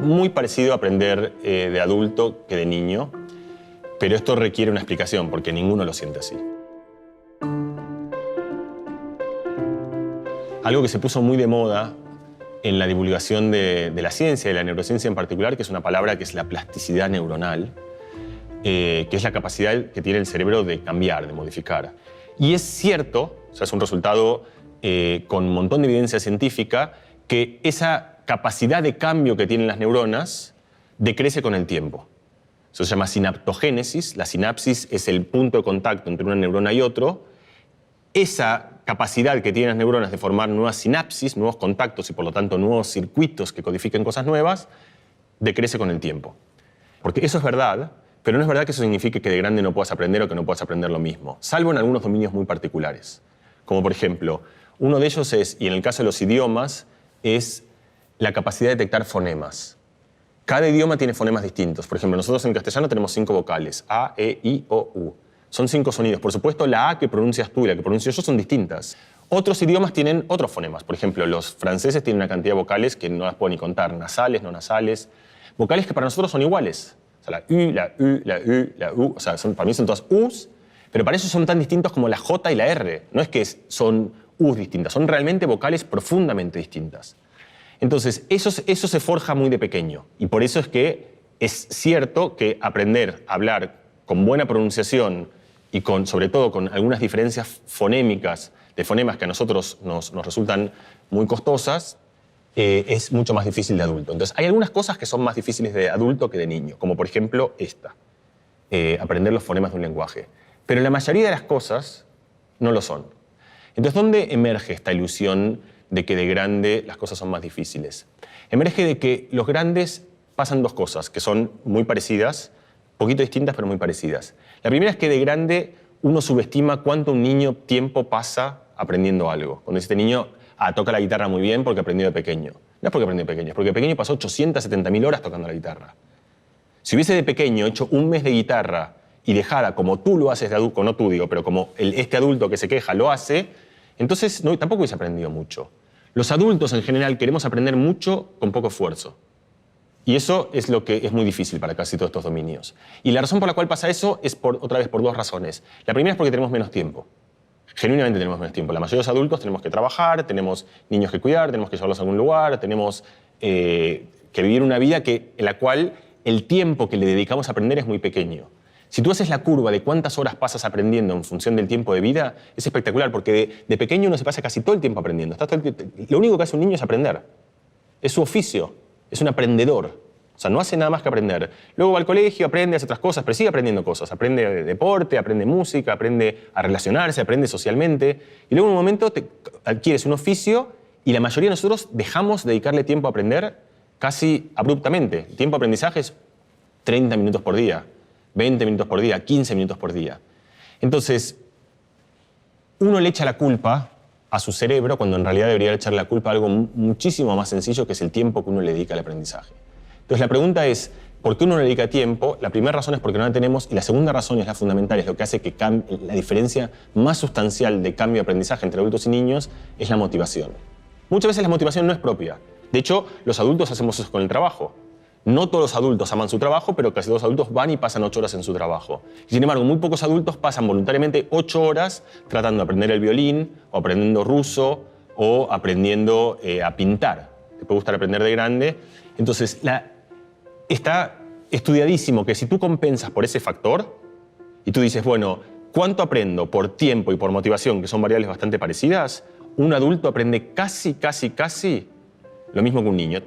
muy parecido a aprender de adulto que de niño, pero esto requiere una explicación porque ninguno lo siente así. Algo que se puso muy de moda en la divulgación de la ciencia, de la neurociencia en particular, que es una palabra que es la plasticidad neuronal, que es la capacidad que tiene el cerebro de cambiar, de modificar. Y es cierto, o sea, es un resultado con un montón de evidencia científica, que esa capacidad de cambio que tienen las neuronas decrece con el tiempo. Eso se llama sinaptogénesis. La sinapsis es el punto de contacto entre una neurona y otro. Esa capacidad que tienen las neuronas de formar nuevas sinapsis, nuevos contactos y por lo tanto nuevos circuitos que codifiquen cosas nuevas, decrece con el tiempo. Porque eso es verdad, pero no es verdad que eso signifique que de grande no puedas aprender o que no puedas aprender lo mismo, salvo en algunos dominios muy particulares. Como por ejemplo, uno de ellos es, y en el caso de los idiomas, es la capacidad de detectar fonemas. Cada idioma tiene fonemas distintos. Por ejemplo, nosotros en castellano tenemos 5 vocales, A, E, I, O, U. Son 5 sonidos. Por supuesto, la A que pronuncias tú y la que pronuncio yo son distintas. Otros idiomas tienen otros fonemas. Por ejemplo, los franceses tienen una cantidad de vocales que no las puedo ni contar. Nasales, no nasales. Vocales que para nosotros son iguales. O sea, la U, la U, la U, la U. O sea, para mí son todas U's, pero para eso son tan distintos como la J y la R. No es que son U's distintas, son realmente vocales profundamente distintas. Entonces, eso se forja muy de pequeño. Y por eso es que es cierto que aprender a hablar con buena pronunciación y sobre todo con algunas diferencias fonémicas, de fonemas que a nosotros nos resultan muy costosas, es mucho más difícil de adulto. Entonces, hay algunas cosas que son más difíciles de adulto que de niño, como por ejemplo esta, aprender los fonemas de un lenguaje. Pero la mayoría de las cosas no lo son. Entonces, ¿dónde emerge esta ilusión de que de grande las cosas son más difíciles? Emerge de que los grandes pasan dos cosas que son muy parecidas, poquito distintas, pero muy parecidas. La primera es que de grande uno subestima cuánto un niño tiempo pasa aprendiendo algo. Cuando dice este niño, toca la guitarra muy bien porque aprendió de pequeño. No es porque aprendió de pequeño, es porque de pequeño pasó 870.000 horas tocando la guitarra. Si hubiese de pequeño hecho un mes de guitarra y dejara como tú lo haces de adulto, no tú digo, pero como este adulto que se queja lo hace, entonces tampoco hubiese aprendido mucho. Los adultos en general queremos aprender mucho con poco esfuerzo. Y eso es lo que es muy difícil para casi todos estos dominios. Y la razón por la cual pasa eso es otra vez por dos razones. La primera es porque tenemos menos tiempo. Genuinamente tenemos menos tiempo. La mayoría de los adultos tenemos que trabajar, tenemos niños que cuidar, tenemos que llevarlos a algún lugar, tenemos que vivir una vida en la cual el tiempo que le dedicamos a aprender es muy pequeño. Si tú haces la curva de cuántas horas pasas aprendiendo en función del tiempo de vida, es espectacular, porque de pequeño uno se pasa casi todo el tiempo aprendiendo. Lo único que hace un niño es aprender. Es su oficio, es un aprendedor. O sea, no hace nada más que aprender. Luego va al colegio, aprende, hace otras cosas, pero sigue aprendiendo cosas. Aprende deporte, aprende música, aprende a relacionarse, aprende socialmente. Y luego en un momento adquieres un oficio y la mayoría de nosotros dejamos de dedicarle tiempo a aprender casi abruptamente. El tiempo de aprendizaje es 30 minutos por día. 20 minutos por día, 15 minutos por día. Entonces, uno le echa la culpa a su cerebro cuando en realidad debería echarle la culpa a algo muchísimo más sencillo, que es el tiempo que uno le dedica al aprendizaje. Entonces, la pregunta es, ¿por qué uno le dedica tiempo? La primera razón es porque no la tenemos y la segunda razón, es la fundamental, es lo que hace que la diferencia más sustancial de cambio de aprendizaje entre adultos y niños es la motivación. Muchas veces la motivación no es propia. De hecho, los adultos hacemos eso con el trabajo. No todos los adultos aman su trabajo, pero casi todos los adultos van y pasan 8 horas en su trabajo. Sin embargo, muy pocos adultos pasan voluntariamente 8 horas tratando de aprender el violín, o aprendiendo ruso, o aprendiendo a pintar. Te puede gustar aprender de grande. Entonces, está estudiadísimo que si tú compensas por ese factor, y tú dices, bueno, ¿cuánto aprendo por tiempo y por motivación, que son variables bastante parecidas? Un adulto aprende casi lo mismo que un niño.